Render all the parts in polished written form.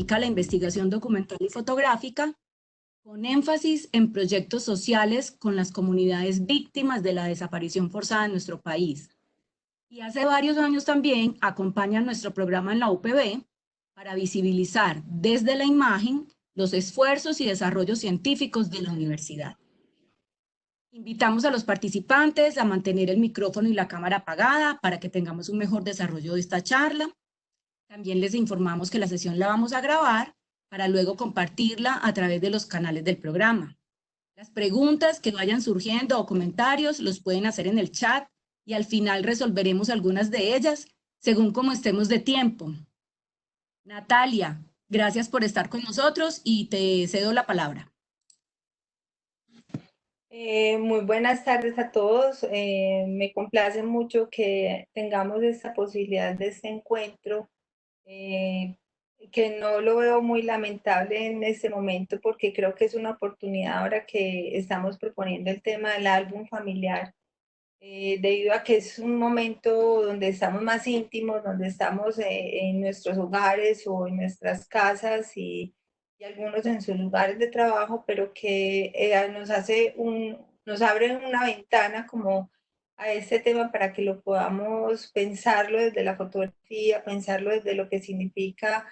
dedica a la investigación documental y fotográfica, con énfasis en proyectos sociales con las comunidades víctimas de la desaparición forzada en nuestro país. Y hace varios años también acompaña nuestro programa en la UPB para visibilizar desde la imagen los esfuerzos y desarrollos científicos de la universidad. Invitamos a los participantes a mantener el micrófono y la cámara apagada para que tengamos un mejor desarrollo de esta charla. También les informamos que la sesión la vamos a grabar para luego compartirla a través de los canales del programa. Las preguntas que vayan surgiendo o comentarios los pueden hacer en el chat y al final resolveremos algunas de ellas según como estemos de tiempo. Natalia, gracias por estar con nosotros y te cedo la palabra. Muy buenas tardes a todos. Me complace mucho que tengamos esta posibilidad de este encuentro, que no lo veo muy lamentable en este momento porque creo que es una oportunidad ahora que estamos proponiendo el tema del álbum familiar, debido a que es un momento donde estamos más íntimos, donde estamos en nuestros hogares o en nuestras casas y algunos en sus lugares de trabajo, pero que nos abre una ventana como a este tema para que lo podamos pensarlo desde la fotografía, pensarlo desde lo que significa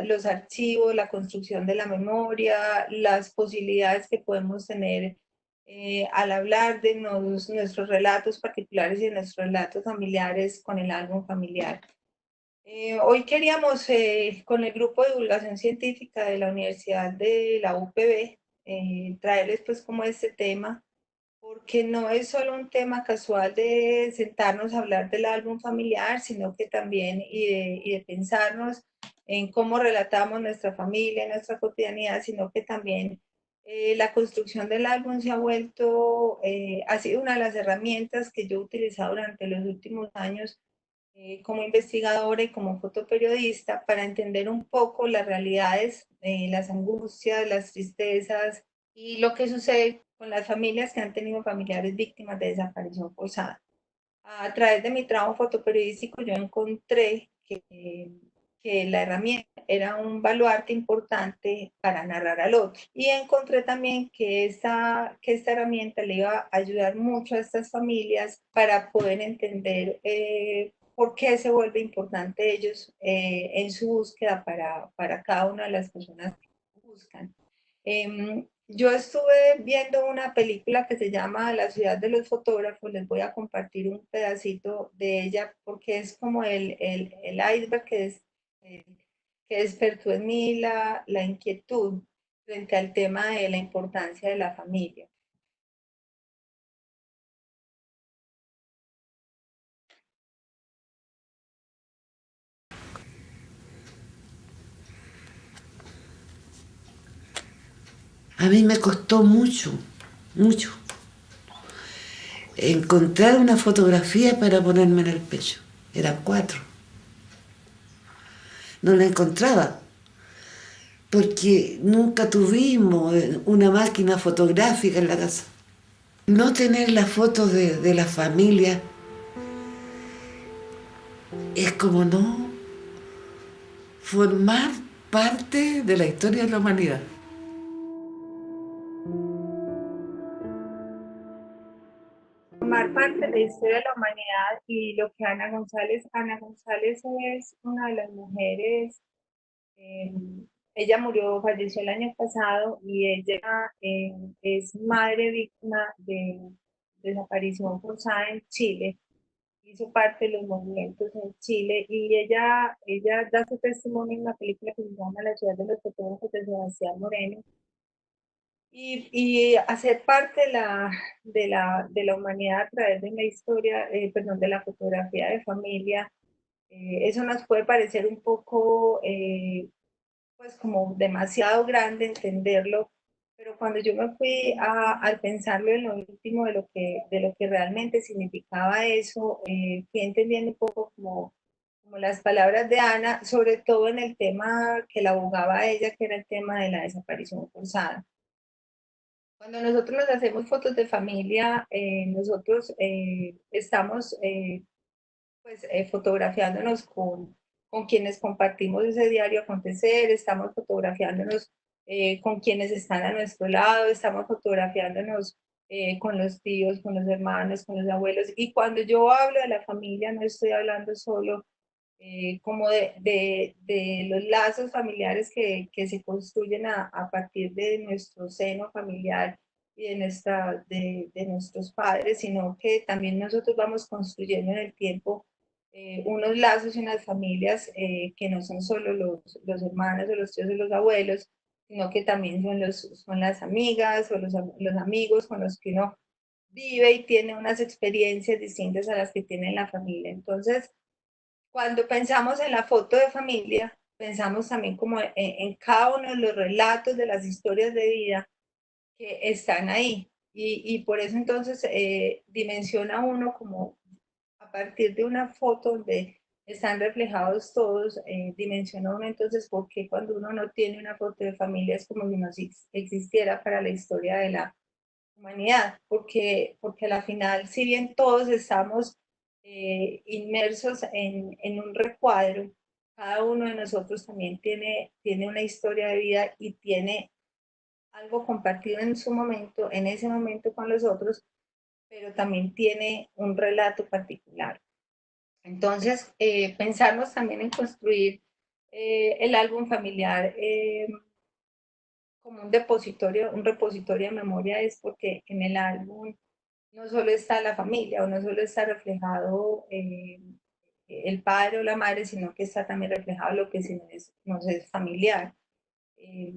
los archivos, la construcción de la memoria, las posibilidades que podemos tener al hablar de nuestros relatos particulares y de nuestros relatos familiares con el álbum familiar. Hoy queríamos, con el grupo de divulgación científica de la Universidad de la UPB, traerles pues como este tema, porque no es solo un tema casual de sentarnos a hablar del álbum familiar, sino que también y de pensarnos en cómo relatamos nuestra familia, nuestra cotidianidad, sino que también la construcción del álbum se ha vuelto, ha sido una de las herramientas que yo he utilizado durante los últimos años como investigadora y como fotoperiodista para entender un poco las realidades, las angustias, las tristezas y lo que sucede con las familias que han tenido familiares víctimas de desaparición forzada. A través de mi trabajo fotoperiodístico yo encontré que la herramienta era un baluarte importante para narrar al otro. Y encontré también que esta herramienta le iba a ayudar mucho a estas familias para poder entender por qué se vuelve importante ellos en su búsqueda para cada una de las personas que buscan. Yo estuve viendo una película que se llama La ciudad de los fotógrafos, les voy a compartir un pedacito de ella porque es como el iceberg que despertó en mí la inquietud frente al tema de la importancia de la familia. A mí me costó mucho encontrar una fotografía para ponerme en el pecho. Eran 4. No la encontraba, porque nunca tuvimos una máquina fotográfica en la casa. No tener las fotos de la familia es como no formar parte de la historia de la humanidad. Formar parte de la historia de la humanidad y lo que Ana González es una de las mujeres, ella falleció el año pasado y ella es madre víctima de desaparición forzada en Chile, hizo parte de los movimientos en Chile y ella da su testimonio en una película que se llama La ciudad de los fotógrafos de Sebastián Moreno. Y hacer parte de la humanidad a través de la historia, perdón, de la fotografía de familia, eso nos puede parecer un poco, pues como demasiado grande entenderlo, pero cuando yo me fui al pensarlo en lo último de lo que realmente significaba eso, fui entendiendo un poco como las palabras de Ana, sobre todo en el tema que la abogaba a ella, que era el tema de la desaparición forzada. Cuando nosotros nos hacemos fotos de familia, nosotros estamos pues, fotografiándonos con con quienes compartimos ese diario acontecer, estamos fotografiándonos con quienes están a nuestro lado, estamos fotografiándonos con los tíos, con los hermanos, con los abuelos. Y cuando yo hablo de la familia, no estoy hablando solo como de los lazos familiares que se construyen a partir de nuestro seno familiar y de nuestros padres, sino que también nosotros vamos construyendo en el tiempo unos lazos y unas familias que no son solo los hermanos o los tíos o los abuelos, sino que también son las amigas o los amigos con los que uno vive y tiene unas experiencias distintas a las que tiene la familia. Entonces, cuando pensamos en la foto de familia, pensamos también como en cada uno de los relatos de las historias de vida que están ahí. Y por eso entonces dimensiona uno como a partir de una foto donde están reflejados todos, dimensiona uno entonces por qué cuando uno no tiene una foto de familia es como si no existiera para la historia de la humanidad, porque a la final, si bien todos estamos inmersos en un recuadro, cada uno de nosotros también tiene una historia de vida y tiene algo compartido en su momento, en ese momento con los otros, pero también tiene un relato particular. Entonces, pensarnos también en construir el álbum familiar como un repositorio de memoria es porque en el álbum no solo está la familia o no solo está reflejado el padre o la madre, sino que está también reflejado lo que nos es familiar. Eh,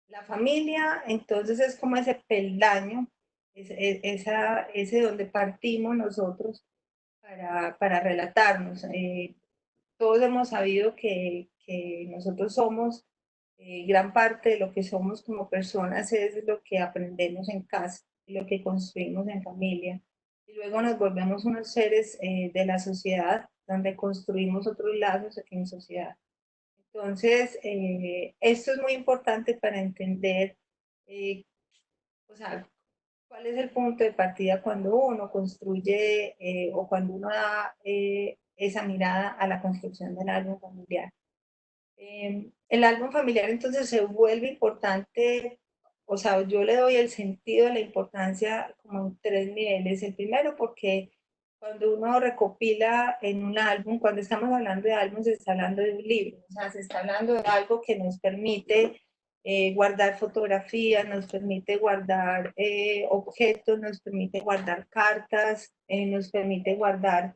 la familia, entonces, es como ese peldaño, ese donde partimos nosotros para relatarnos. Todos hemos sabido que nosotros somos, gran parte de lo que somos como personas es lo que aprendemos en casa, lo que construimos en familia. Y luego nos volvemos unos seres de la sociedad, donde construimos otros lazos en sociedad. Entonces, esto es muy importante para entender, eh, o sea, cuál es el punto de partida cuando uno construye o cuando uno da esa mirada a la construcción del álbum familiar. El álbum familiar entonces se vuelve importante, o sea, yo le doy el sentido de la importancia como en tres niveles. El primero porque cuando uno recopila en un álbum, cuando estamos hablando de álbum, se está hablando de un libro, o sea, se está hablando de algo que nos permite guardar fotografías, nos permite guardar objetos, nos permite guardar cartas, nos permite guardar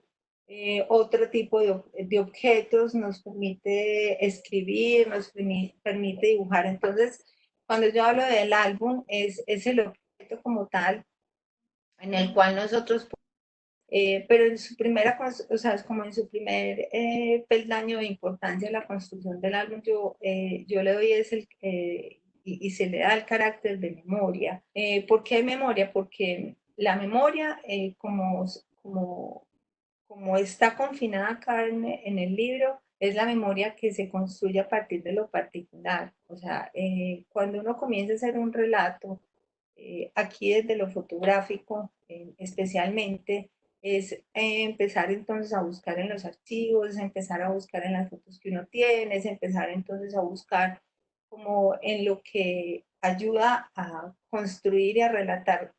otro tipo de objetos, nos permite escribir, nos permite dibujar. Entonces, cuando yo hablo del álbum, es el objeto como tal en el cual nosotros, pero en su primera, o sea, es como en su primer peldaño de importancia en la construcción del álbum, yo le doy y se le da el carácter de memoria. ¿Por qué memoria? Porque la memoria, como está confinada acá en el libro, es la memoria que se construye a partir de lo particular. O sea, cuando uno comienza a hacer un relato, aquí desde lo fotográfico especialmente, es empezar entonces a buscar en los archivos, es empezar a buscar en las fotos que uno tiene, es empezar entonces a buscar como en lo que ayuda a construir y a relatar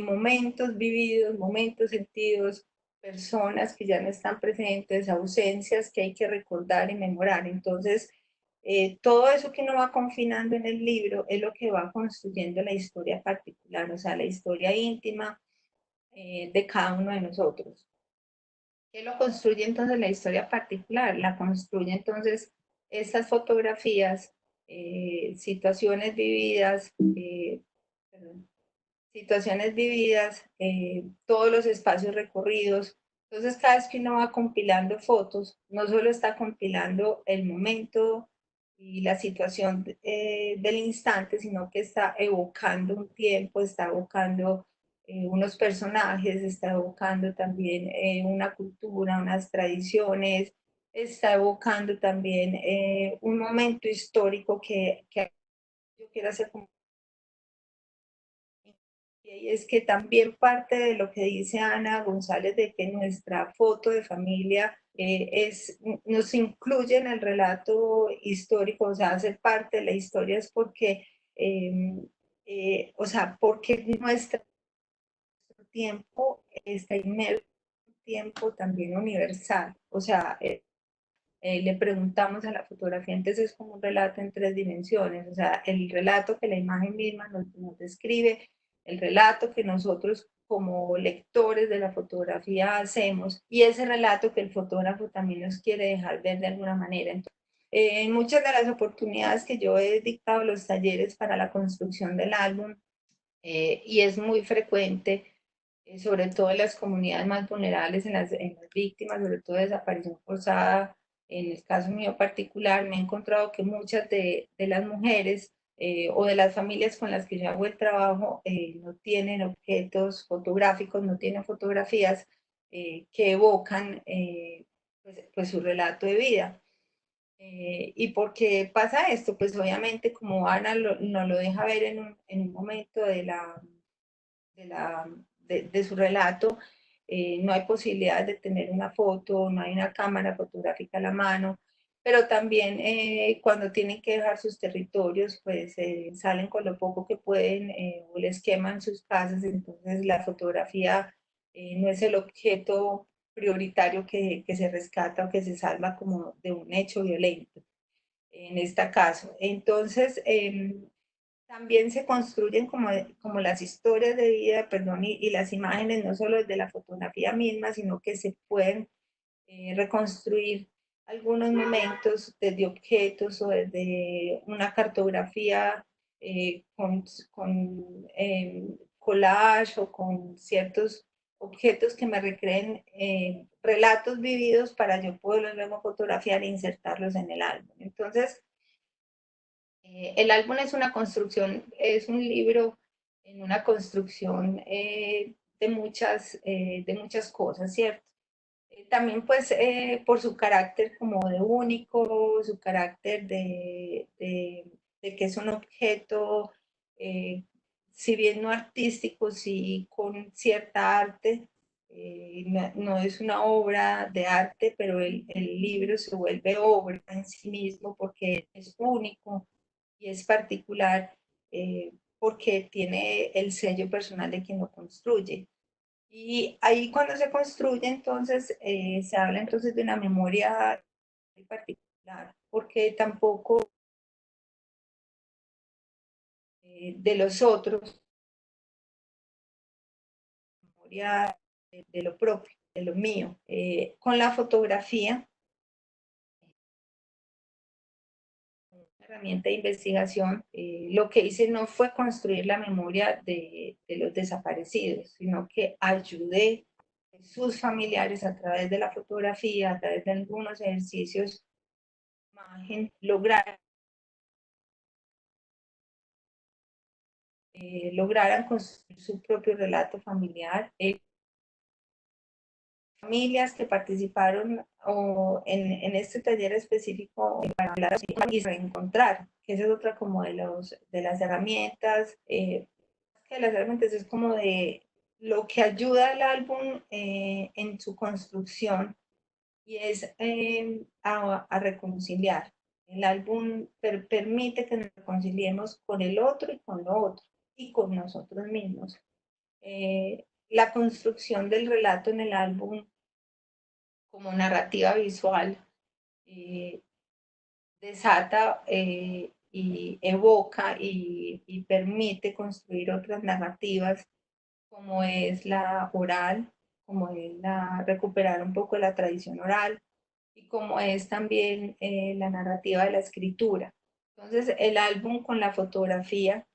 momentos vividos, momentos sentidos, personas que ya no están presentes, ausencias que hay que recordar y memorar. Entonces, todo eso que uno va confinando en el libro es lo que va construyendo la historia particular, o sea, la historia íntima de cada uno de nosotros. ¿Qué lo construye entonces la historia particular? La construye entonces estas fotografías, situaciones vividas, perdón, situaciones vividas, todos los espacios recorridos. Entonces, cada vez que uno va compilando fotos, no solo está compilando el momento y la situación del instante, sino que está evocando un tiempo, está evocando unos personajes, está evocando también una cultura, unas tradiciones, está evocando también un momento histórico que yo quiero hacer como y es que también parte de lo que dice Ana González de que nuestra foto de familia nos incluye en el relato histórico, o sea, hace parte de la historia, es porque, o sea, porque nuestro tiempo está inmerso en un tiempo también universal, o sea, le preguntamos a la fotografía, entonces es como un relato en tres dimensiones, o sea, el relato que la imagen misma nos describe, el relato que nosotros como lectores de la fotografía hacemos y ese relato que el fotógrafo también nos quiere dejar ver de alguna manera. Entonces, en muchas de las oportunidades que yo he dictado los talleres para la construcción del álbum, y es muy frecuente, sobre todo en las comunidades más vulnerables, en las víctimas, sobre todo de desaparición forzada. En el caso mío particular, me he encontrado que muchas de las mujeres o de las familias con las que yo hago el trabajo no tienen objetos fotográficos, no tienen fotografías que evocan pues su relato de vida. ¿Y por qué pasa esto? Pues obviamente como Ana nos lo deja ver en un momento de, la, de su relato, no hay posibilidad de tener una foto, no hay una cámara fotográfica a la mano, pero también cuando tienen que dejar sus territorios, pues salen con lo poco que pueden o les queman sus casas, entonces la fotografía no es el objeto prioritario que se rescata o que se salva como de un hecho violento en este caso. Entonces, también se construyen como las historias de vida, perdón, y las imágenes, no solo de la fotografía misma, sino que se pueden reconstruir algunos momentos desde objetos o desde una cartografía con collage o con ciertos objetos que me recreen relatos vividos para yo poderlos luego fotografiar e insertarlos en el álbum. Entonces, el álbum es una construcción, es un libro en una construcción de muchas cosas, ¿cierto? También pues por su carácter como de único, su carácter de que es un objeto, eh, si bien no artístico, sí con cierta arte, no es una obra de arte, pero el libro se vuelve obra en sí mismo porque es único y es particular porque tiene el sello personal de quien lo construye. Y ahí cuando se construye, entonces, se habla entonces de una memoria particular, porque tampoco de los otros, memoria de lo propio, de lo mío. Con la fotografía, una herramienta de investigación, lo que hice no fue construir la memoria de los desaparecidos, sino que ayudé a sus familiares a través de la fotografía, a través de algunos ejercicios de imagen, lograran construir su propio relato familiar. Familias que participaron en este taller específico para hablar y reencontrar, que esa es otra como de las herramientas, que las herramientas es como de lo que ayuda al álbum en su construcción y es a reconciliar. El álbum permite que nos reconciliemos con el otro y con lo otro y con nosotros mismos. La construcción del relato en el álbum como narrativa visual eh, desata y evoca y permite construir otras narrativas como es la oral, como es recuperar un poco la tradición oral y como es también la narrativa de la escritura. Entonces, el álbum con la fotografía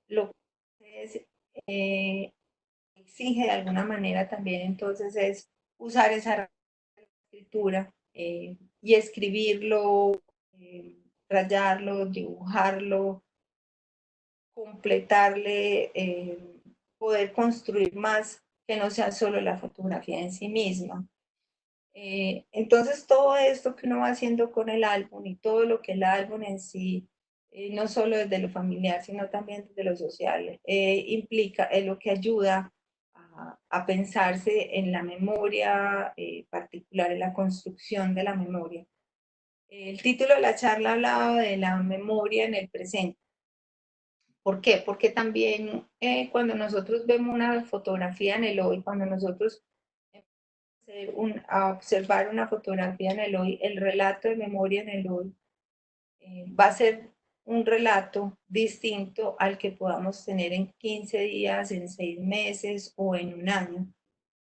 lo que es, eh, exige de alguna manera también entonces es usar esa escritura y escribirlo, rayarlo, dibujarlo, completarle, poder construir más que no sea solo la fotografía en sí misma. Entonces todo esto que uno va haciendo con el álbum y todo lo que el álbum en sí, no solo desde lo familiar, sino también desde lo social, implica, es lo que ayuda a pensarse en la memoria particular, en la construcción de la memoria. El título de la charla hablaba de la memoria en el presente. ¿Por qué? Porque también cuando nosotros vemos una fotografía en el hoy, cuando nosotros a observar una fotografía en el hoy, el relato de memoria en el hoy va a ser un relato distinto al que podamos tener en 15 días, en 6 meses o en un año,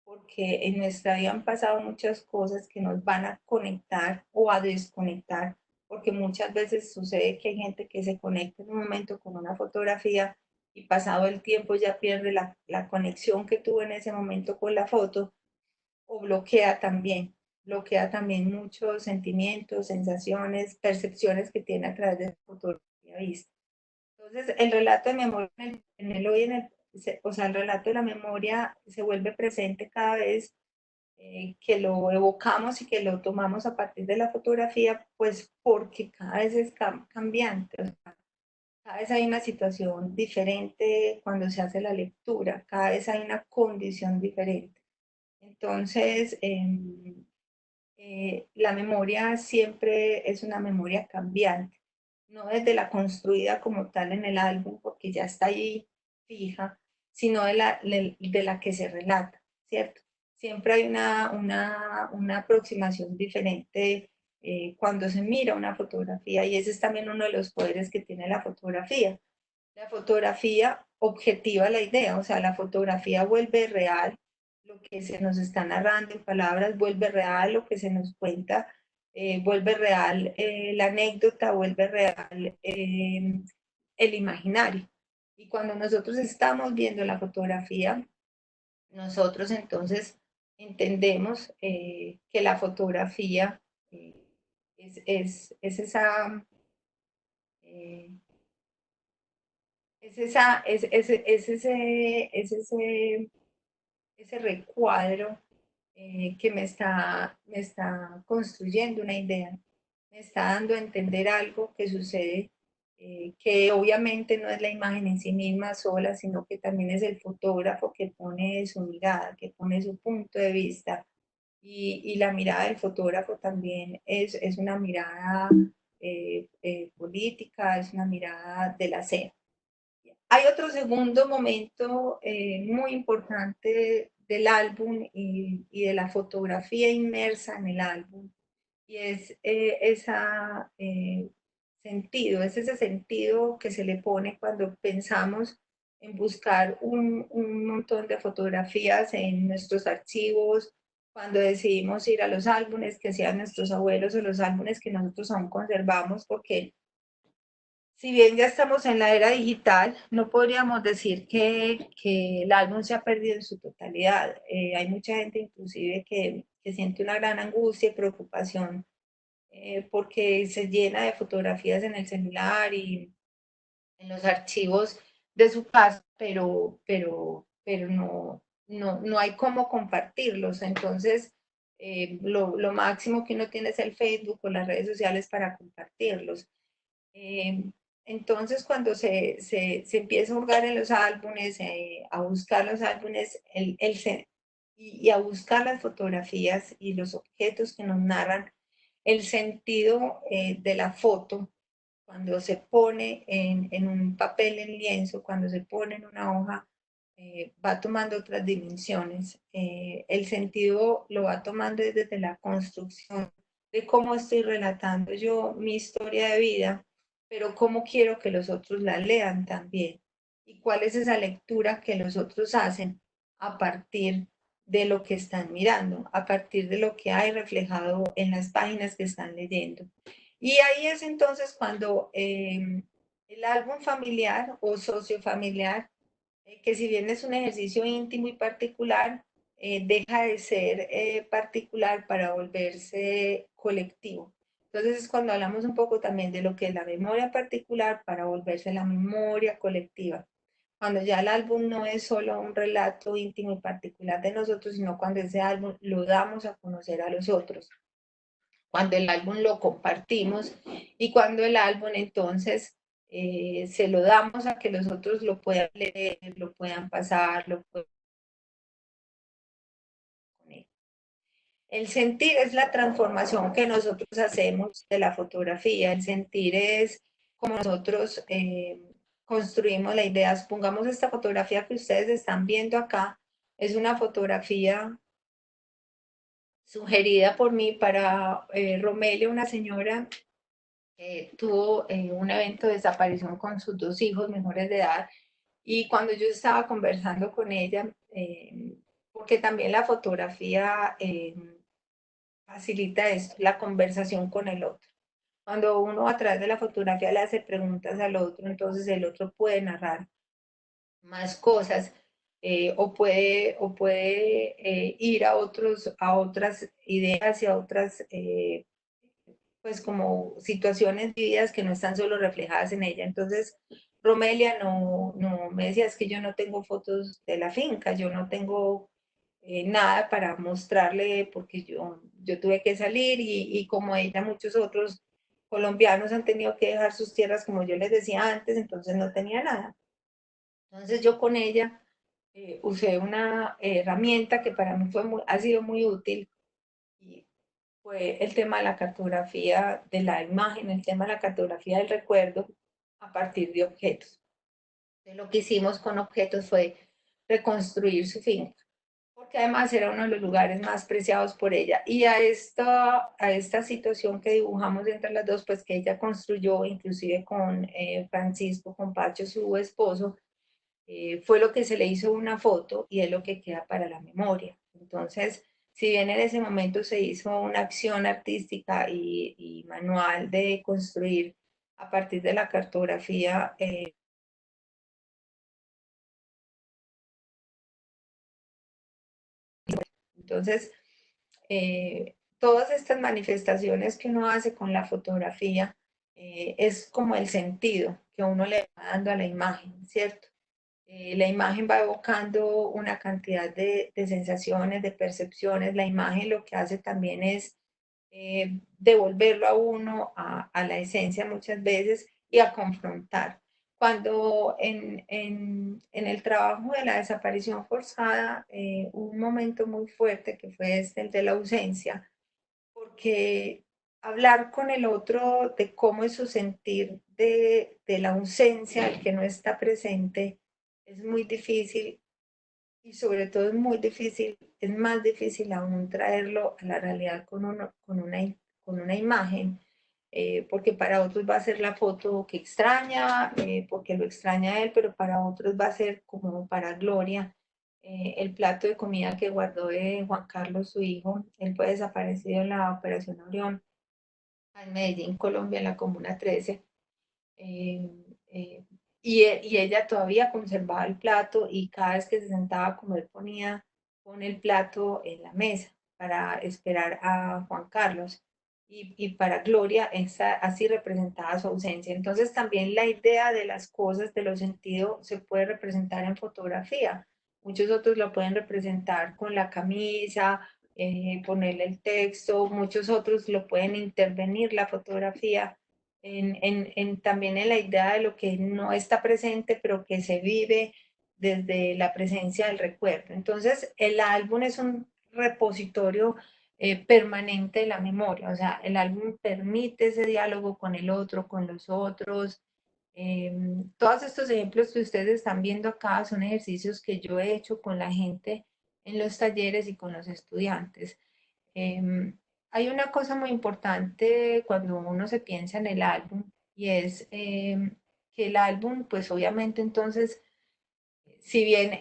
porque en nuestra vida han pasado muchas cosas que nos van a conectar o a desconectar, porque muchas veces sucede que hay gente que se conecta en un momento con una fotografía y pasado el tiempo ya pierde la conexión que tuvo en ese momento con la foto, o bloquea también muchos sentimientos, sensaciones, percepciones que tiene a través de la fotografía vista. Entonces, el relato de memoria en el hoy, o sea, el relato de la memoria se vuelve presente cada vez que lo evocamos y que lo tomamos a partir de la fotografía, pues porque cada vez es cambiante. O sea, cada vez hay una situación diferente cuando se hace la lectura, cada vez hay una condición diferente. Entonces, la memoria siempre es una memoria cambiante, no desde la construida como tal en el álbum, porque ya está ahí fija, sino de la que se relata, ¿cierto? Siempre hay una aproximación diferente cuando se mira una fotografía, y ese es también uno de los poderes que tiene la fotografía. La fotografía objetiva la idea, o sea, la fotografía vuelve real lo que se nos está narrando en palabras, vuelve real lo que se nos cuenta, vuelve real la anécdota, vuelve real el imaginario. Y cuando nosotros estamos viendo la fotografía, nosotros entonces entendemos que la fotografía es esa... es, esa, ese recuadro que me está construyendo una idea, me está dando a entender algo que sucede, que obviamente no es la imagen en sí misma sola, sino que también es el fotógrafo que pone su mirada, que pone su punto de vista. Y la mirada del fotógrafo también es una mirada política, es una mirada de la escena. Hay otro segundo momento muy importante del álbum y de la fotografía inmersa en el álbum, y es ese sentido que se le pone cuando pensamos en buscar un montón de fotografías en nuestros archivos, cuando decidimos ir a los álbumes que hacían nuestros abuelos o los álbumes que nosotros aún conservamos, porque si bien ya estamos en la era digital, no podríamos decir que el álbum se ha perdido en su totalidad. Hay mucha gente inclusive que siente una gran angustia y preocupación porque se llena de fotografías en el celular y en los archivos de su casa, pero no hay cómo compartirlos. Entonces, lo máximo que uno tiene es el Facebook o las redes sociales para compartirlos. Eh, entonces, cuando se empieza a hurgar en los álbumes, a buscar los álbumes, y a buscar las fotografías y los objetos que nos narran el sentido de la foto, cuando se pone en un papel en lienzo, cuando se pone en una hoja, va tomando otras dimensiones. El sentido lo va tomando desde la construcción de cómo estoy relatando yo mi historia de vida, pero cómo quiero que los otros la lean también. Y cuál es esa lectura que los otros hacen a partir de lo que están mirando, a partir de lo que hay reflejado en las páginas que están leyendo. Y ahí es entonces cuando el álbum familiar o sociofamiliar, que si bien es un ejercicio íntimo y particular, deja de ser particular para volverse colectivo. Entonces es cuando hablamos un poco también de lo que es la memoria particular para volverse la memoria colectiva. Cuando ya el álbum no es solo un relato íntimo y particular de nosotros, sino cuando ese álbum lo damos a conocer a los otros, cuando el álbum lo compartimos y cuando el álbum entonces se lo damos a que los otros lo puedan leer, lo puedan pasar, lo puedan El sentir es la transformación que nosotros hacemos de la fotografía. El sentir es como nosotros construimos la idea. Supongamos esta fotografía que ustedes están viendo acá, es una fotografía sugerida por mí para Romelia, una señora que tuvo un evento de desaparición con sus 2 hijos menores de edad. Y cuando yo estaba conversando con ella, porque también la fotografía facilita esto, la conversación con el otro. Cuando uno a través de la fotografía le hace preguntas al otro, entonces el otro puede narrar más cosas o puede ir a otras ideas y a otras pues como situaciones vividas que no están solo reflejadas en ella. Entonces, Romelia no me decía, es que yo no tengo fotos de la finca, yo no tengo nada para mostrarle porque yo tuve que salir y como ella, muchos otros colombianos han tenido que dejar sus tierras, como yo les decía antes, entonces no tenía nada. Entonces yo con ella usé una herramienta que para mí ha sido muy útil y fue el tema de la cartografía de la imagen, el tema de la cartografía del recuerdo a partir de objetos. Entonces, lo que hicimos con objetos fue reconstruir su finca, porque además era uno de los lugares más preciados por ella. Y a esta situación que dibujamos entre las dos, pues que ella construyó, inclusive con Francisco, con Pacho, su esposo, fue lo que se le hizo una foto y es lo que queda para la memoria. Entonces, si bien en ese momento se hizo una acción artística y manual de construir a partir de la cartografía, entonces, todas estas manifestaciones que uno hace con la fotografía es como el sentido que uno le va dando a la imagen, ¿cierto? La imagen va evocando una cantidad de sensaciones, de percepciones. La imagen lo que hace también es devolverlo a uno a la esencia muchas veces y a confrontar. Cuando en el trabajo de la desaparición forzada, un momento muy fuerte que fue el de la ausencia, porque hablar con el otro de cómo es su sentir de la ausencia, el que no está presente, es muy difícil y sobre todo es más difícil aún traerlo a la realidad con una imagen, porque para otros va a ser la foto que extraña, porque lo extraña a él, pero para otros va a ser como para Gloria. El plato de comida que guardó de Juan Carlos, su hijo, él fue desaparecido en la Operación Orión, en Medellín, Colombia, en la Comuna 13. eh, eh, y ella todavía conservaba el plato y cada vez que se sentaba a comer pone el plato en la mesa para esperar a Juan Carlos. Y para Gloria, así representaba su ausencia. Entonces también la idea de las cosas, de los sentidos, se puede representar en fotografía. Muchos otros lo pueden representar con la camisa, ponerle el texto, muchos otros lo pueden intervenir la fotografía también en la idea de lo que no está presente, pero que se vive desde la presencia del recuerdo. Entonces, el álbum es un repositorio permanente de la memoria, o sea, el álbum permite ese diálogo con el otro, con los otros. Todos estos ejemplos que ustedes están viendo acá son ejercicios que yo he hecho con la gente en los talleres y con los estudiantes. Em, Hay una cosa muy importante cuando uno se piensa en el álbum y es que el álbum, pues obviamente entonces, si bien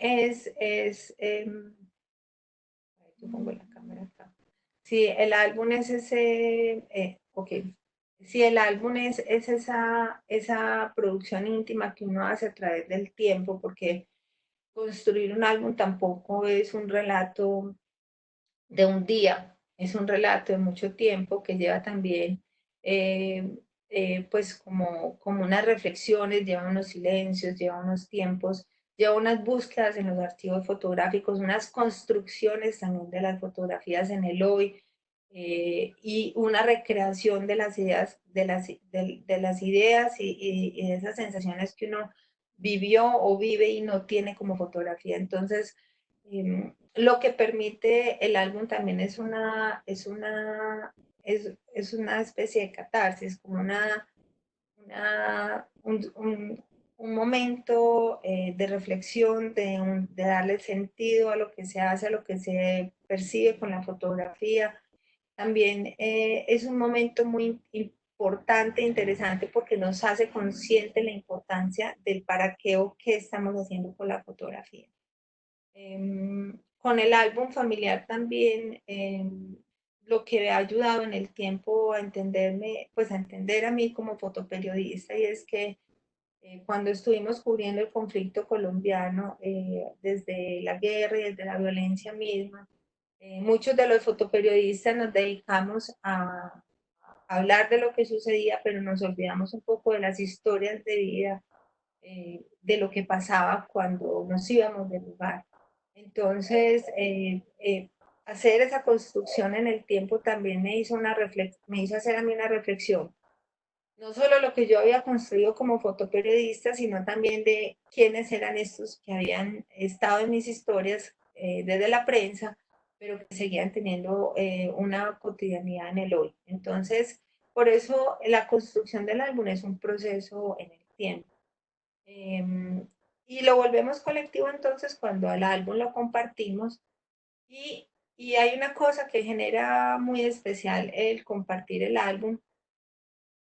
yo pongo la cámara acá. Si el álbum es ok, si el álbum es esa producción íntima que uno hace a través del tiempo, porque construir un álbum tampoco es un relato de un día, es un relato de mucho tiempo que lleva también, pues como unas reflexiones, lleva unos silencios, lleva unos tiempos, lleva unas búsquedas en los archivos fotográficos, unas construcciones también de las fotografías en el hoy, y una recreación de las ideas, de las ideas y de esas sensaciones que uno vivió o vive y no tiene como fotografía. Entonces, Lo que permite el álbum también es una especie de catarsis, como un momento de reflexión, de darle sentido a lo que se hace, a lo que se percibe con la fotografía. También es un momento muy importante e interesante porque nos hace consciente la importancia del para qué o qué estamos haciendo con la fotografía. Con el álbum familiar también, lo que me ha ayudado en el tiempo a entenderme, pues a entender a mí como fotoperiodista, y es que cuando estuvimos cubriendo el conflicto colombiano, desde la guerra y desde la violencia misma, muchos de los fotoperiodistas nos dedicamos a hablar de lo que sucedía, pero nos olvidamos un poco de las historias de vida, de lo que pasaba cuando nos íbamos del lugar. Entonces, hacer esa construcción en el tiempo también me hizo hacer a mí una reflexión, no solo lo que yo había construido como fotoperiodista, sino también de quiénes eran estos que habían estado en mis historias desde la prensa, pero que seguían teniendo una cotidianidad en el hoy. Entonces, por eso la construcción del álbum es un proceso en el tiempo. Eh, y lo volvemos colectivo entonces cuando al álbum lo compartimos, y, y hay una cosa que genera muy especial el compartir el álbum,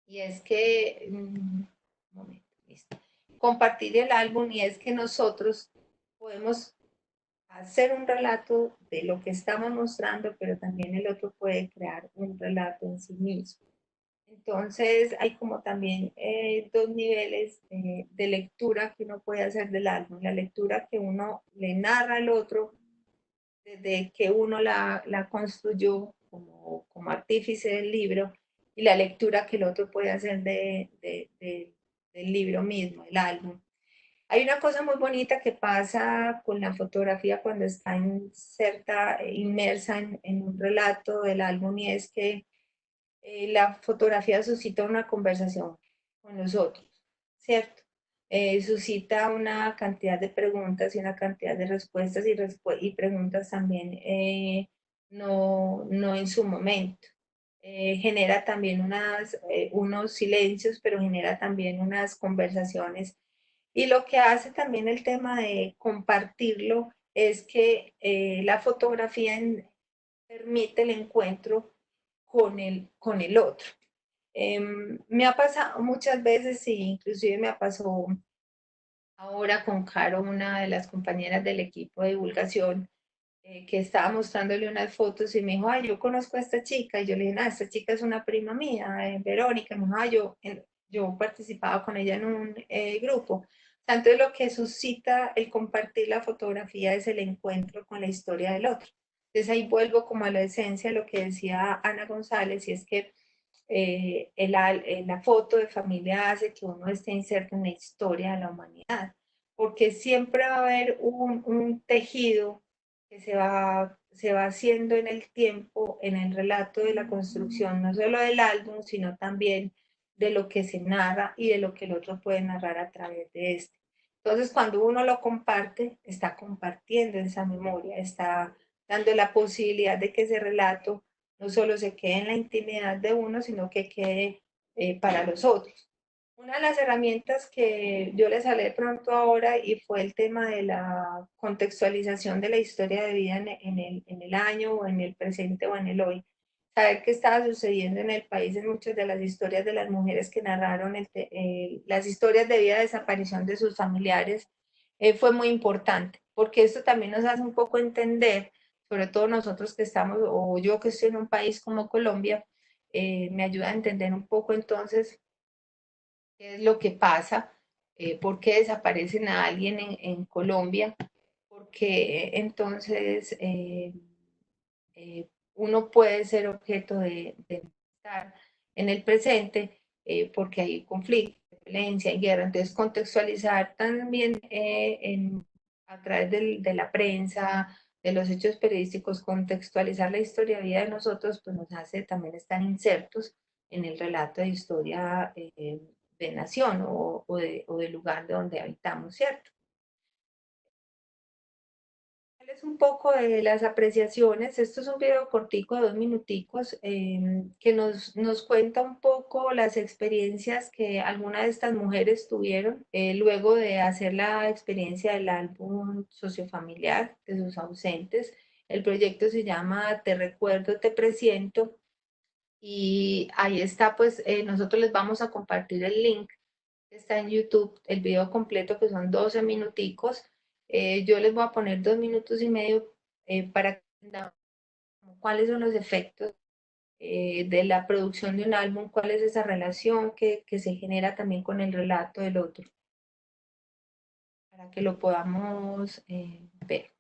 y es que, un momento, listo. Compartir el álbum, y es que nosotros podemos hacer un relato de lo que estamos mostrando, pero también el otro puede crear un relato en sí mismo. Entonces hay como también dos niveles de lectura que uno puede hacer del álbum. La lectura que uno le narra al otro desde que uno la construyó como artífice del libro, y la lectura que el otro puede hacer del libro mismo, el álbum. Hay una cosa muy bonita que pasa con la fotografía cuando está inmersa en un relato del álbum, y es que la fotografía suscita una conversación con los otros, ¿cierto? Suscita una cantidad de preguntas y una cantidad de respuestas y preguntas también no en su momento. Genera también unos silencios, pero genera también unas conversaciones. Y lo que hace también el tema de compartirlo es que la fotografía permite el encuentro con el otro. Me ha pasado muchas veces, y inclusive me pasó ahora con Caro, una de las compañeras del equipo de divulgación, que estaba mostrándole unas fotos y me dijo, ay, yo conozco a esta chica. Y yo le dije, esta chica es una prima mía, Verónica. Me dijo, yo participaba con ella en un grupo. Tanto lo que suscita el compartir la fotografía es el encuentro con la historia del otro. Entonces ahí vuelvo como a la esencia de lo que decía Ana González, y es que la foto de familia hace que uno esté inserto en la historia de la humanidad, porque siempre va a haber un tejido que se va haciendo en el tiempo, en el relato de la construcción, no solo del álbum, sino también de lo que se narra y de lo que el otro puede narrar a través de este. Entonces, cuando uno lo comparte, está compartiendo esa memoria, está dando la posibilidad de que ese relato no solo se quede en la intimidad de uno, sino que quede para los otros. Una de las herramientas que yo les hablé pronto ahora, y fue el tema de la contextualización de la historia de vida en el año, o en el presente, o en el hoy. Saber qué estaba sucediendo en el país en muchas de las historias de las mujeres que narraron las historias de vida de desaparición de sus familiares, fue muy importante, porque esto también nos hace un poco entender, sobre todo nosotros que estamos, o yo que estoy en un país como Colombia, me ayuda a entender un poco entonces qué es lo que pasa, por qué desaparecen a alguien en Colombia, porque entonces uno puede ser objeto de estar en el presente, porque hay conflicto, violencia y guerra. Entonces, contextualizar también a través de la prensa, de los hechos periodísticos, contextualizar la historia de vida de nosotros, pues nos hace también estar insertos en el relato de historia de nación, o del lugar de donde habitamos, ¿cierto? un poco de las apreciaciones. Esto es un video cortico de 2 minuticos que nos cuenta un poco las experiencias que algunas de estas mujeres tuvieron luego de hacer la experiencia del álbum sociofamiliar de sus ausentes. El proyecto se llama Te recuerdo, te presiento. Y ahí está, pues nosotros les vamos a compartir el link que está en YouTube, el video completo que son 12 minuticos. Yo les voy a poner 2 minutos y medio para que entiendan cuáles son los efectos de la producción de un álbum, cuál es esa relación que se genera también con el relato del otro, para que lo podamos ver.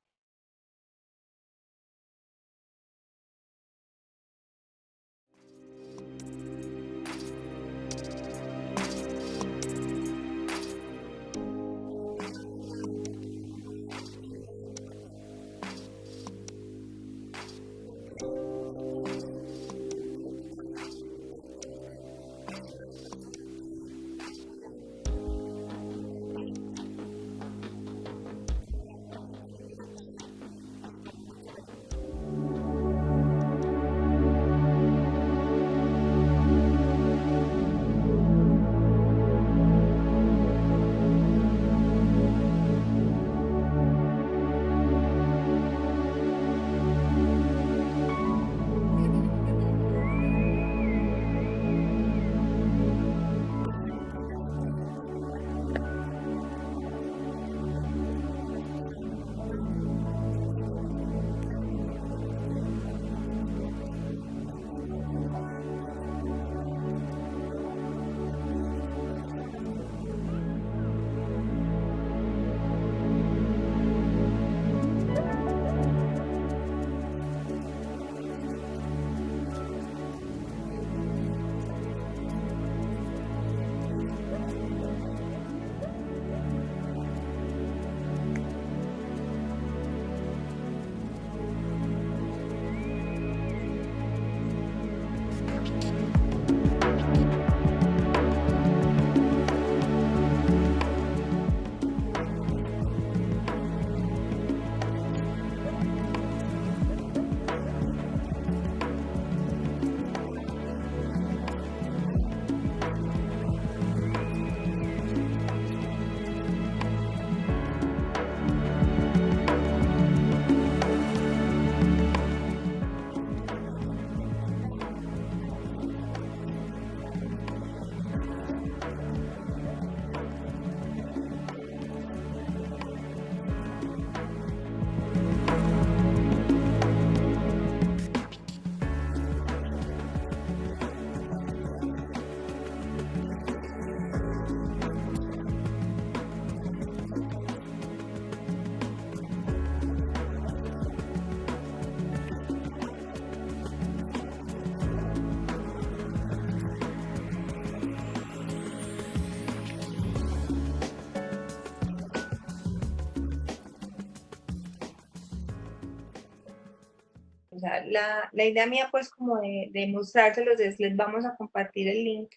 O sea, la idea mía pues como de mostrárselos es, les vamos a compartir el link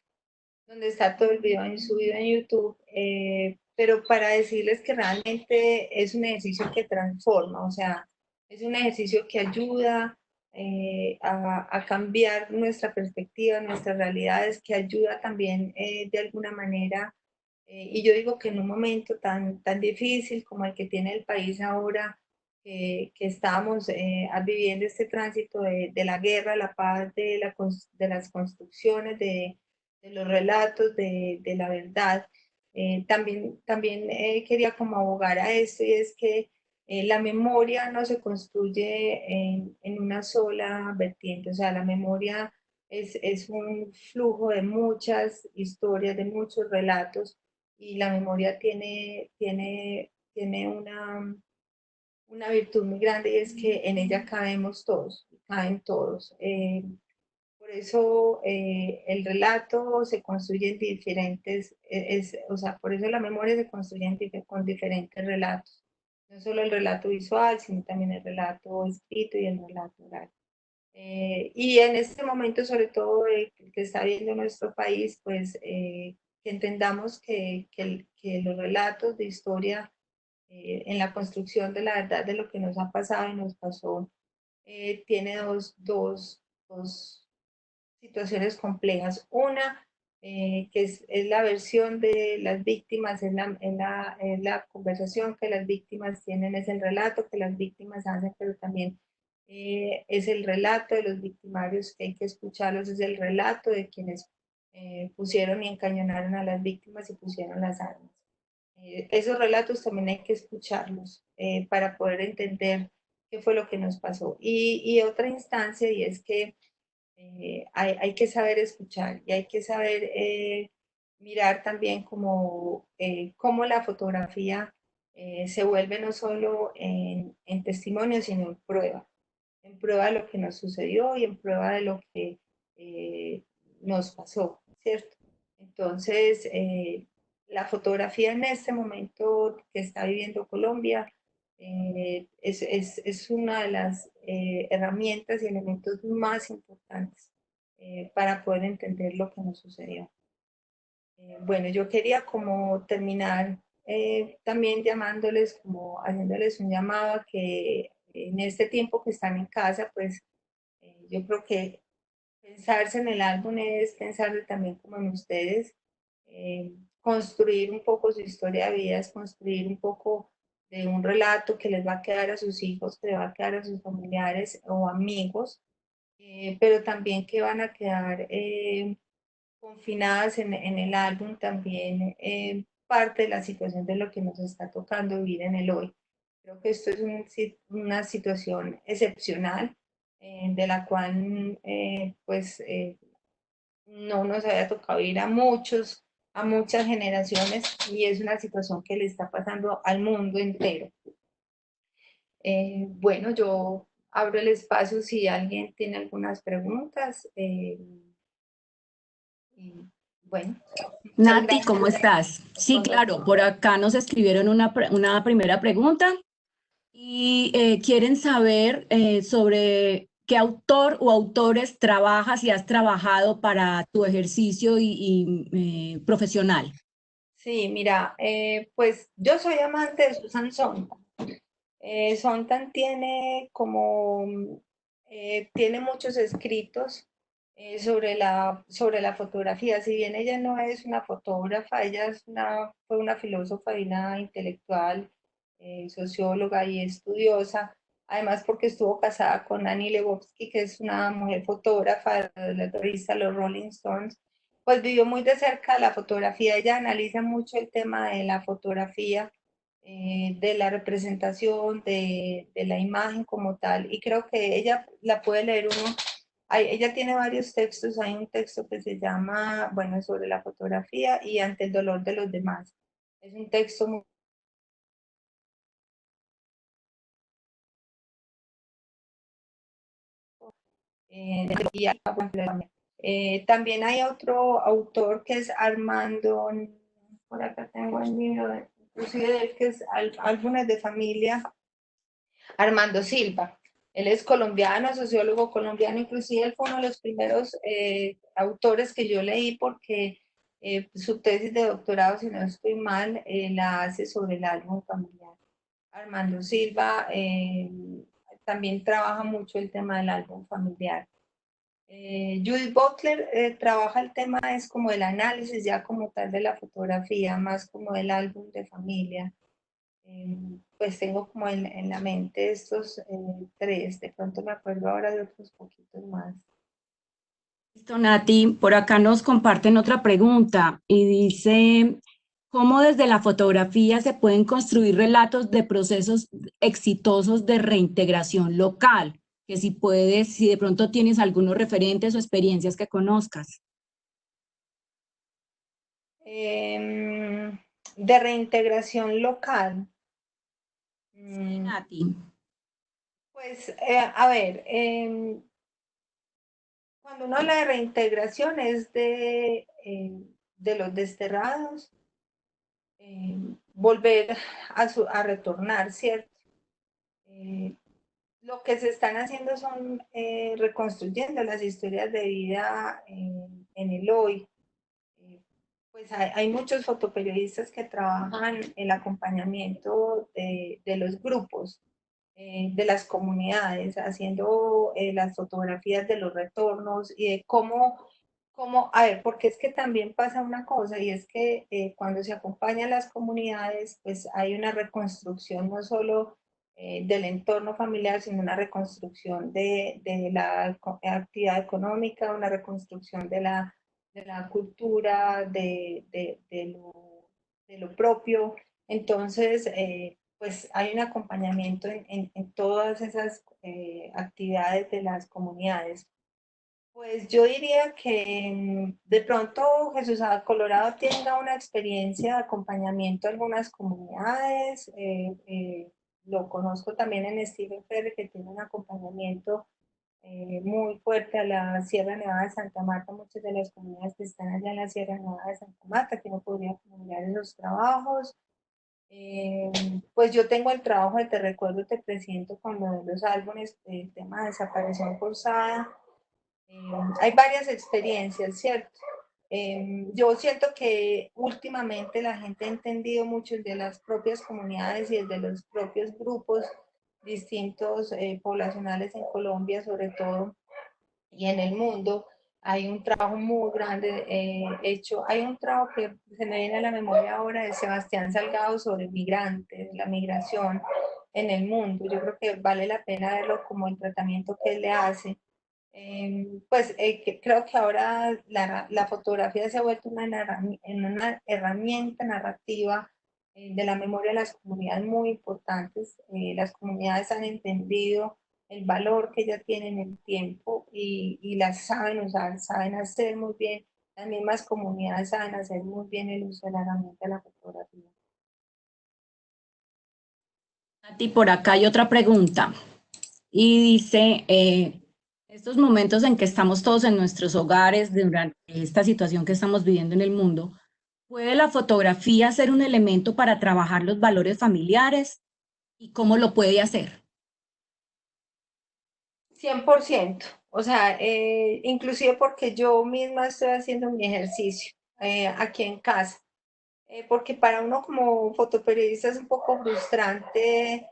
donde está todo el video subido en YouTube, pero para decirles que realmente es un ejercicio que transforma, o sea, es un ejercicio que ayuda a cambiar nuestra perspectiva, nuestras realidades, que ayuda también de alguna manera, y yo digo que en un momento tan difícil como el que tiene el país ahora, que estamos viviendo este tránsito de la guerra, la paz, de las construcciones, de los relatos, de la verdad. También quería como abogar a esto y es que la memoria no se construye en una sola vertiente, o sea, la memoria es un flujo de muchas historias, de muchos relatos y la memoria tiene una virtud muy grande y es que en ella cabemos todos, caben todos. Por eso el relato se construye en diferentes, o sea, por eso la memoria se construye con diferentes relatos. No solo el relato visual, sino también el relato escrito y el relato oral. Y en este momento, sobre todo que está viendo nuestro país, pues que entendamos que los relatos de historia en la construcción de la verdad de lo que nos ha pasado y nos pasó, tiene dos situaciones complejas. Una, que es la versión de las víctimas, es la conversación que las víctimas tienen, es el relato que las víctimas hacen, pero también es el relato de los victimarios que hay que escucharlos, es el relato de quienes pusieron y encañonaron a las víctimas y pusieron las armas. Esos relatos también hay que escucharlos para poder entender qué fue lo que nos pasó. Y otra instancia, y es que hay que saber escuchar y hay que saber mirar también cómo la fotografía se vuelve no solo en testimonio, sino en prueba de lo que nos sucedió y en prueba de lo que nos pasó, ¿cierto? Entonces, la fotografía en este momento que está viviendo Colombia es una de las herramientas y elementos más importantes para poder entender lo que nos sucedió. Bueno, yo quería como terminar también llamándoles, como haciéndoles un llamado a que en este tiempo que están en casa, pues yo creo que pensarse en el álbum es pensarse también como en ustedes, construir un poco su historia de vida, es construir un poco de un relato que les va a quedar a sus hijos, que les va a quedar a sus familiares o amigos, pero también que van a quedar confinadas en el álbum también parte de la situación de lo que nos está tocando vivir en el hoy. Creo que esto es una situación excepcional de la cual no nos había tocado ir a muchas generaciones y es una situación que le está pasando al mundo entero. Bueno, yo abro el espacio si alguien tiene algunas preguntas. Y bueno, muchas Nati, gracias. ¿cómo estás? Sí, claro, por acá nos escribieron una primera pregunta y quieren saber sobre qué autor o autores trabajas y has trabajado para tu ejercicio profesional. Sí, mira, pues yo soy amante de Susan Sontag. Sontag tiene muchos escritos sobre la fotografía. Si bien ella no es una fotógrafa, fue una filósofa y una intelectual, socióloga y estudiosa. Además, porque estuvo casada con Annie Leibovsky, que es una mujer fotógrafa de la revista Los Rolling Stones, pues vivió muy de cerca la fotografía. Ella analiza mucho el tema de la fotografía, de la representación, de la imagen como tal, y creo que ella la puede leer uno. Ella tiene varios textos, hay un texto que se llama, bueno, sobre la fotografía y ante el dolor de los demás. Es un texto muy... también hay otro autor que es Armando, por acá tengo el libro, inclusive de él, que es Álbumes de Familia, Armando Silva. Él es colombiano, sociólogo colombiano, inclusive él fue uno de los primeros autores que yo leí porque su tesis de doctorado, si no estoy mal, la hace sobre el álbum familiar. Armando Silva también trabaja mucho el tema del álbum familiar. Judith Butler trabaja el tema, es como el análisis ya como tal de la fotografía, más como del álbum de familia. Pues tengo como en la mente estos tres, de pronto me acuerdo ahora de otros poquitos más. Listo, Nati, por acá nos comparten otra pregunta y dice, ¿cómo desde la fotografía se pueden construir relatos de procesos exitosos de reintegración local? Que si puedes, si de pronto tienes algunos referentes o experiencias que conozcas. De reintegración local. Sí, Nati. Pues, a ver, cuando uno habla de reintegración es de los desterrados, volver a retornar, ¿cierto? Lo que se están haciendo son reconstruyendo las historias de vida en el hoy. pues hay muchos fotoperiodistas que trabajan el acompañamiento de los grupos, de las comunidades, haciendo las fotografías de los retornos y de a ver, porque es que también pasa una cosa y es que cuando se acompañan las comunidades, pues hay una reconstrucción no solo del entorno familiar, sino una reconstrucción de la actividad económica, una reconstrucción de la cultura, de lo propio. Entonces, pues hay un acompañamiento en todas esas actividades de las comunidades. Pues yo diría que de pronto Jesús Colorado tenga una experiencia de acompañamiento a algunas comunidades. Lo conozco también en Stephen Ferry, que tiene un acompañamiento muy fuerte a la Sierra Nevada de Santa Marta, muchas de las comunidades que están allá en la Sierra Nevada de Santa Marta, que no podría comunicar esos trabajos. Pues yo tengo el trabajo de Te Recuerdo, Te Presiento con lo de los álbumes, el tema de desaparición forzada. Hay varias experiencias, ¿cierto? Yo siento que últimamente la gente ha entendido mucho el de las propias comunidades y el de los propios grupos distintos poblacionales en Colombia, sobre todo, y en el mundo. Hay un trabajo muy grande hecho. Hay un trabajo que se me viene a la memoria ahora de Sebastián Salgado sobre migrantes, la migración en el mundo. Yo creo que vale la pena verlo como el tratamiento que él le hace. Creo que ahora la fotografía se ha vuelto una herramienta narrativa de la memoria de las comunidades muy importantes. Las comunidades han entendido el valor que ellas tienen en el tiempo y las saben usar, saben hacer muy bien. Las mismas comunidades saben hacer muy bien el uso de la herramienta de la fotografía. Nati, por acá hay otra pregunta y dice, estos momentos en que estamos todos en nuestros hogares durante esta situación que estamos viviendo en el mundo, ¿puede la fotografía ser un elemento para trabajar los valores familiares y cómo lo puede hacer? 100%. O sea, inclusive porque yo misma estoy haciendo mi ejercicio aquí en casa. Porque para uno como fotoperiodista es un poco frustrante,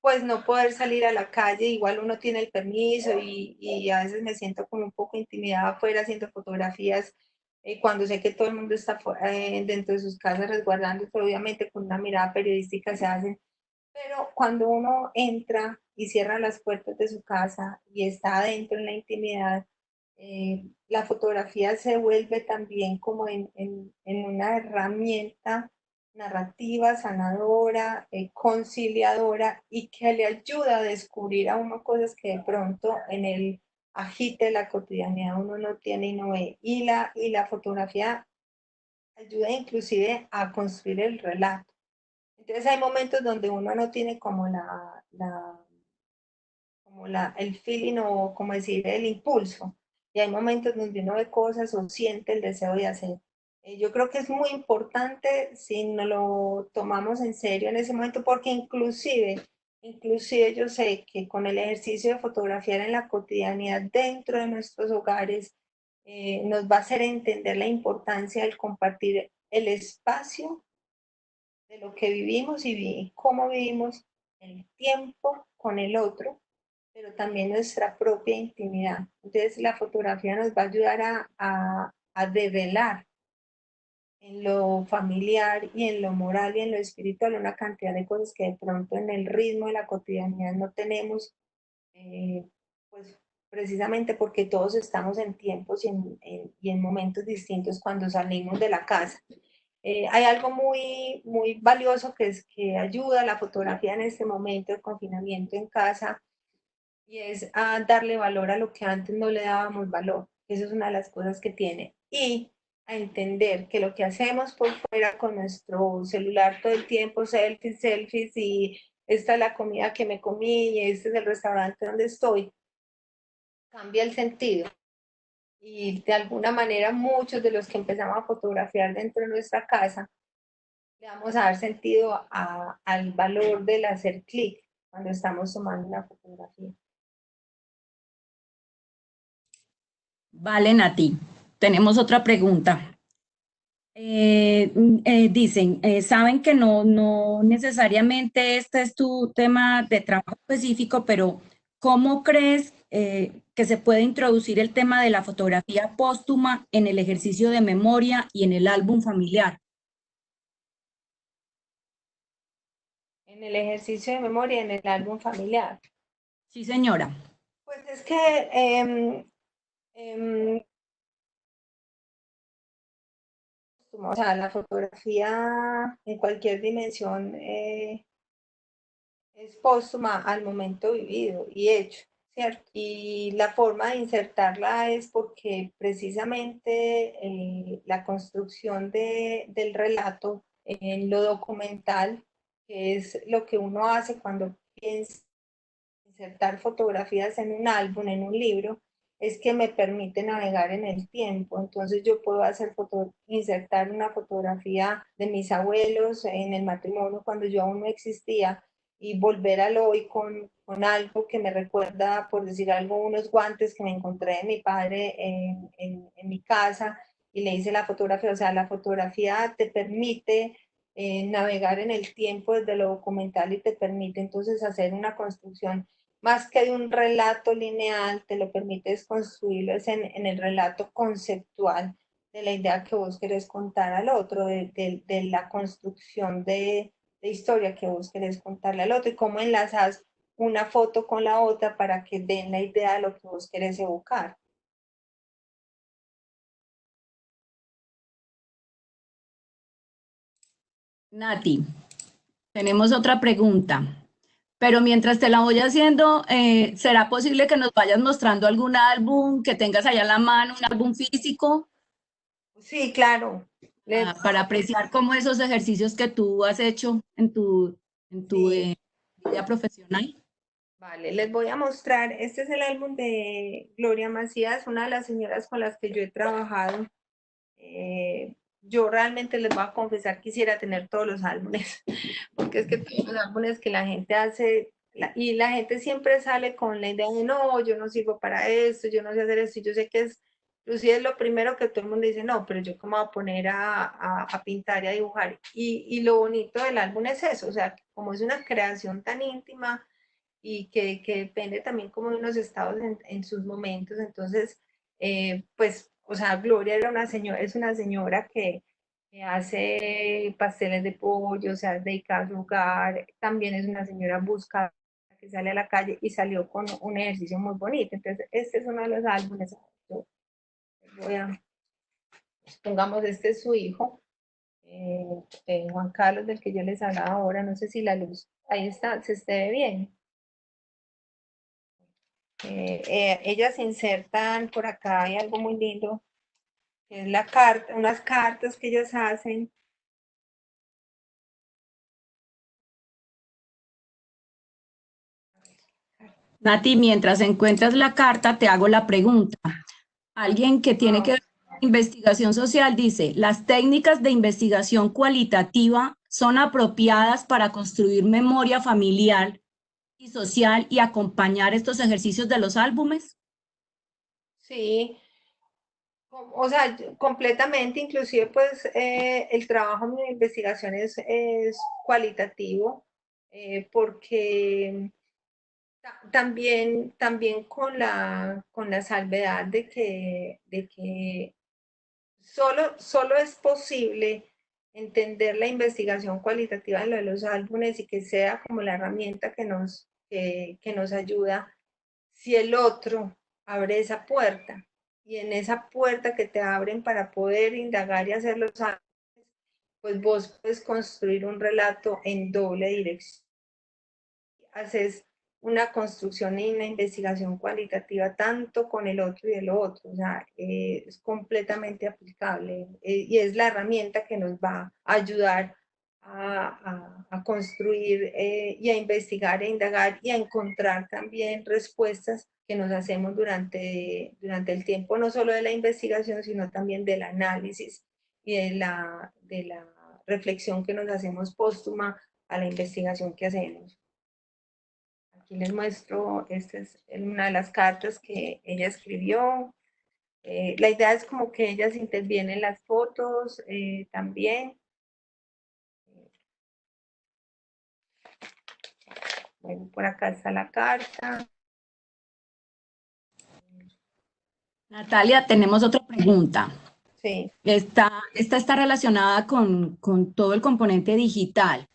pues no poder salir a la calle, igual uno tiene el permiso y a veces me siento como un poco intimidada afuera haciendo fotografías cuando sé que todo el mundo está dentro de sus casas resguardándose, obviamente con una mirada periodística se hacen, pero cuando uno entra y cierra las puertas de su casa y está adentro en la intimidad, la fotografía se vuelve también como en una herramienta narrativa, sanadora, conciliadora y que le ayuda a descubrir a uno cosas que de pronto en el agite de la cotidianidad uno no tiene y no ve. Y la fotografía ayuda inclusive a construir el relato. Entonces hay momentos donde uno no tiene como el feeling o como decir el impulso. Y hay momentos donde uno ve cosas o siente el deseo de hacer. Yo creo que es muy importante si no lo tomamos en serio en ese momento, porque inclusive yo sé que con el ejercicio de fotografiar en la cotidianidad dentro de nuestros hogares, nos va a hacer entender la importancia del compartir el espacio de lo que vivimos y cómo vivimos el tiempo con el otro, pero también nuestra propia intimidad. Entonces la fotografía nos va a ayudar a develar en lo familiar y en lo moral y en lo espiritual una cantidad de cosas que de pronto en el ritmo de la cotidianidad no tenemos, pues precisamente porque todos estamos en tiempos y en momentos distintos cuando salimos de la casa. Hay algo muy valioso que es que ayuda a la fotografía en este momento de confinamiento en casa y es a darle valor a lo que antes no le dábamos valor. Eso es una de las cosas que tiene. Y a entender que lo que hacemos por fuera con nuestro celular todo el tiempo, selfies, selfies, y esta es la comida que me comí y este es el restaurante donde estoy, cambia el sentido. Y de alguna manera muchos de los que empezamos a fotografiar dentro de nuestra casa, le vamos a dar sentido al valor del hacer clic cuando estamos tomando una fotografía. Vale, Nati. Tenemos otra pregunta. Dicen, saben que no necesariamente este es tu tema de trabajo específico, pero ¿cómo crees que se puede introducir el tema de la fotografía póstuma en el ejercicio de memoria y en el álbum familiar? En el ejercicio de memoria, en el álbum familiar. Sí, señora. Pues es que em, o sea, la fotografía en cualquier dimensión es póstuma al momento vivido y hecho, ¿cierto? Y la forma de insertarla es porque precisamente la construcción del relato en lo documental, que es lo que uno hace cuando piensa insertar fotografías en un álbum, en un libro, es que me permite navegar en el tiempo. Entonces yo puedo insertar una fotografía de mis abuelos en el matrimonio cuando yo aún no existía y volver al hoy con algo que me recuerda, por decir algo, unos guantes que me encontré de mi padre en mi casa y le hice la fotografía. O sea, la fotografía te permite navegar en el tiempo desde lo documental y te permite entonces hacer una construcción más que de un relato lineal, te lo permites construirlo es en el relato conceptual de la idea que vos querés contar al otro, de la construcción de historia que vos querés contarle al otro y cómo enlazas una foto con la otra para que den la idea de lo que vos querés evocar. Nati, tenemos otra pregunta. Pero mientras te la voy haciendo, ¿será posible que nos vayas mostrando algún álbum que tengas allá a la mano, un álbum físico, Sí, claro. para apreciar cómo esos ejercicios que tú has hecho en tu Sí, vida profesional? vale, les voy a mostrar. Este es el álbum de Gloria Macías, una de las señoras con las que yo he trabajado. Yo realmente les voy a confesar, quisiera tener todos los álbumes, porque es que todos los álbumes que la gente hace, y la gente siempre sale con la idea de, no, yo no sirvo para esto, yo no sé hacer esto, y yo sé que es, inclusive es lo primero que todo el mundo dice, no, pero yo cómo voy a poner a pintar y a dibujar. Y lo bonito del álbum es eso, o sea, como es una creación tan íntima y que depende también como de unos estados en sus momentos. Entonces, pues, o sea, Gloria era una señora, es una señora que hace pasteles de pollo, o sea, dedica a su hogar, también es una señora buscada que sale a la calle y salió con un ejercicio muy bonito. Entonces, este es uno de los álbumes. Yo voy a, pongamos, este es su hijo, Juan Carlos, del que yo les hablaba ahora, no sé si la luz, ahí está, se esté bien. Ellas insertan por acá, hay algo muy lindo, que es la carta, unas cartas que ellas hacen. Nati, mientras encuentras la carta, te hago la pregunta. Alguien que tiene que ver con investigación social dice, las técnicas de investigación cualitativa son apropiadas para construir memoria familiar y social y acompañar estos ejercicios de los álbumes. Sí, o sea, completamente, inclusive pues el trabajo de investigación es cualitativo, porque también con la salvedad de que solo es posible entender la investigación cualitativa en lo de los álbumes y que sea como la herramienta que nos ayuda si el otro abre esa puerta. Y en esa puerta que te abren para poder indagar y hacer los álbumes, pues vos puedes construir un relato en doble dirección. Haces una construcción y una investigación cualitativa tanto con el otro y el otro, o sea, es completamente aplicable y es la herramienta que nos va a ayudar a construir y a investigar e indagar y a encontrar también respuestas que nos hacemos durante el tiempo, no solo de la investigación, sino también del análisis y de la reflexión que nos hacemos póstuma a la investigación que hacemos. Aquí les muestro, esta es una de las cartas que ella escribió. La idea es como que ellas intervienen en las fotos también. Bueno, por acá está la carta. Natalia, tenemos otra pregunta. Sí. Esta está relacionada con todo el componente digital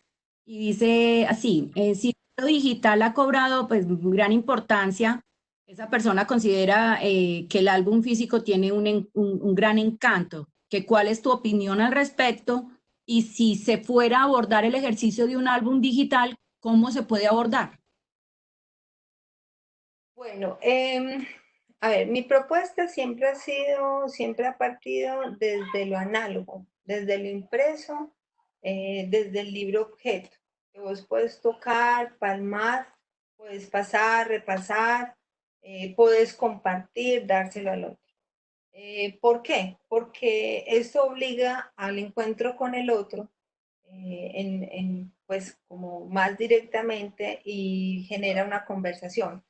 y dice así, si lo digital ha cobrado pues gran importancia, esa persona considera que el álbum físico tiene un gran encanto. ¿Cuál es tu opinión al respecto? Y si se fuera a abordar el ejercicio de un álbum digital, ¿cómo se puede abordar? Bueno, a ver, mi propuesta siempre ha partido desde lo análogo, desde lo impreso, desde el libro objeto, que vos puedes tocar, palmar, puedes pasar, repasar, puedes compartir, dárselo al otro. ¿Por qué? Porque esto obliga al encuentro con el otro, pues como más directamente y genera una conversación.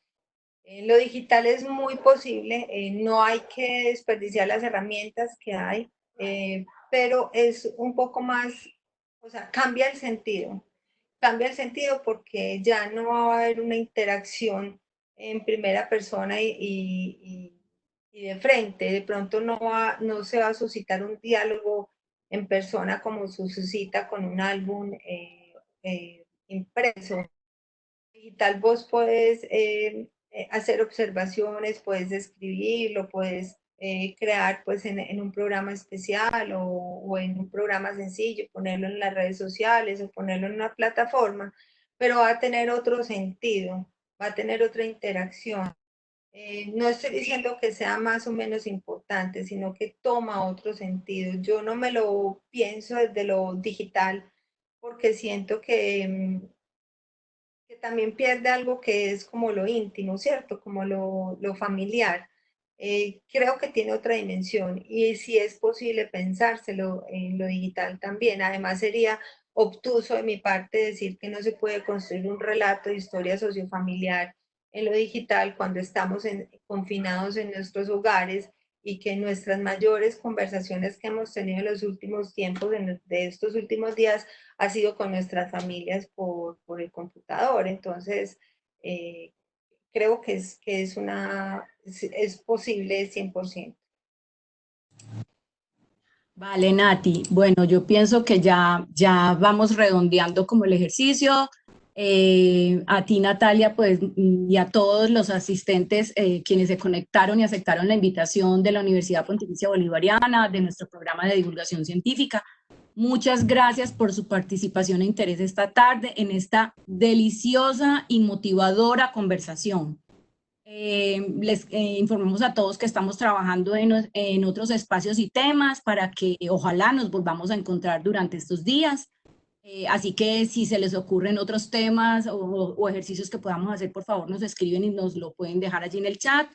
Lo digital es muy posible, no hay que desperdiciar las herramientas que hay, pero es un poco más, o sea, cambia el sentido porque ya no va a haber una interacción en primera persona y de frente, de pronto no se va a suscitar un diálogo en persona como se suscita con un álbum impreso. Digital vos puedes hacer observaciones, puedes escribirlo, puedes crear pues en un programa especial o en un programa sencillo, ponerlo en las redes sociales o ponerlo en una plataforma, pero va a tener otro sentido, va a tener otra interacción. No estoy diciendo que sea más o menos importante, sino que toma otro sentido. Yo no me lo pienso desde lo digital porque siento que también pierde algo que es como lo íntimo, ¿cierto? Como lo familiar. Creo que tiene otra dimensión y si es posible pensárselo en lo digital también. Además sería obtuso de mi parte decir que no se puede construir un relato de historia sociofamiliar en lo digital cuando estamos confinados en nuestros hogares y que nuestras mayores conversaciones que hemos tenido en los últimos tiempos, de estos últimos días, ha sido con nuestras familias por el computador. Entonces, eh, creo es posible 100%. Vale, Nati. Bueno, yo pienso que ya vamos redondeando como el ejercicio. A ti, Natalia, pues, y a todos los asistentes quienes se conectaron y aceptaron la invitación de la Universidad Pontificia Bolivariana, de nuestro programa de divulgación científica. Muchas gracias por su participación e interés esta tarde en esta deliciosa y motivadora conversación. Les informamos a todos que estamos trabajando en otros espacios y temas para que ojalá nos volvamos a encontrar durante estos días. Así que si se les ocurren otros temas o ejercicios que podamos hacer, por favor nos escriben y nos lo pueden dejar allí en el chat.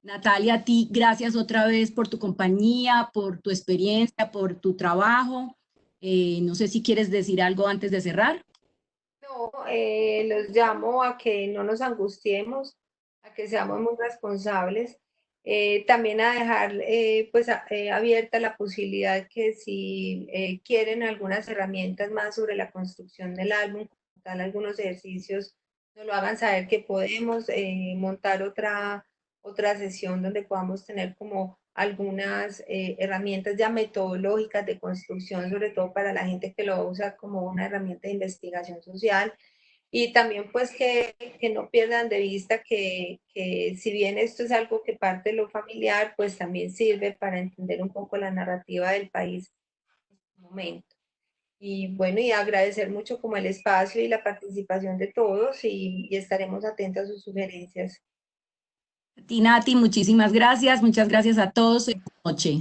Natalia, a ti gracias otra vez por tu compañía, por tu experiencia, por tu trabajo. No sé si quieres decir algo antes de cerrar. No, los llamo a que no nos angustiemos, a que seamos muy responsables, también a dejar abierta la posibilidad que si quieren algunas herramientas más sobre la construcción del álbum, tal algunos ejercicios, nos lo hagan saber que podemos montar otra sesión donde podamos tener como algunas herramientas ya metodológicas de construcción, sobre todo para la gente que lo usa como una herramienta de investigación social. Y también pues que no pierdan de vista que si bien esto es algo que parte de lo familiar, pues también sirve para entender un poco la narrativa del país en este momento. Y bueno, y agradecer mucho como el espacio y la participación de todos y estaremos atentos a sus sugerencias. A ti, Nati, muchísimas gracias. Muchas gracias a todos. Buenas noches.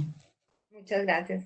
Muchas gracias.